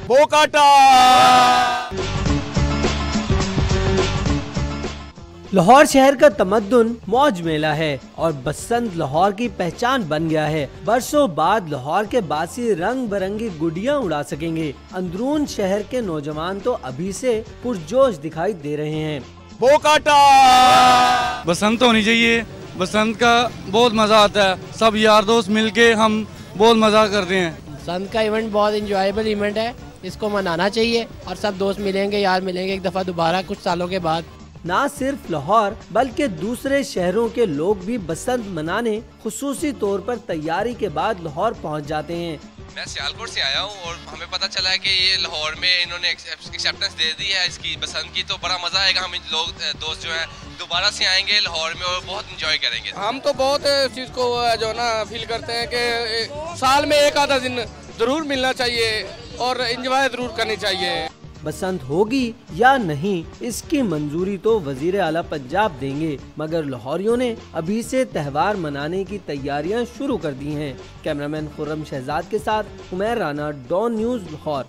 बोकाटा। लाहौर शहर का तमद्दुन मौज मेला है और बसंत लाहौर की पहचान बन गया है। बरसों बाद लाहौर के बासी रंग बिरंगी गुडियां उड़ा सकेंगे। अंदरून शहर के नौजवान तो अभी से पुरजोश दिखाई दे रहे हैं। बोकाटा। बसंत होनी चाहिए, बसंत का बहुत मजा आता है। सब यार दोस्त मिलके हम बहुत मजा करते हैं। बसंत का इवेंट बहुत इंजॉयबल इवेंट है, इसको मनाना चाहिए और सब दोस्त मिलेंगे, यार मिलेंगे एक दफा दोबारा कुछ सालों के बाद। न सिर्फ लाहौर बल्कि दूसरे शहरों के लोग भी बसंत मनाने खुसूसी तौर पर तैयारी के बाद लाहौर पहुंच जाते हैं। मैं सियालकोट से आया हूँ और हमें पता चला है कि ये लाहौर में इन्होंने एक्सेप्टेंस दे दी है इसकी बसंत की, तो बड़ा मजा आएगा। हम लोग दोस्त जो हैं दोबारा से आएंगे लाहौर में और बहुत इंजॉय करेंगे। हम तो बहुत इस चीज़ को जो ना फील करते हैं कि साल में एक आधा दिन जरूर मिलना चाहिए और इंजॉय जरूर करनी चाहिए। बसंत होगी या नहीं इसकी मंजूरी तो वजीर आला पंजाब देंगे, मगर लाहौरियों ने अभी से त्योहार मनाने की तैयारियां शुरू कर दी हैं। कैमरामैन खुर्रम शहजाद के साथ उमैर राना, डॉन न्यूज़, लाहौर।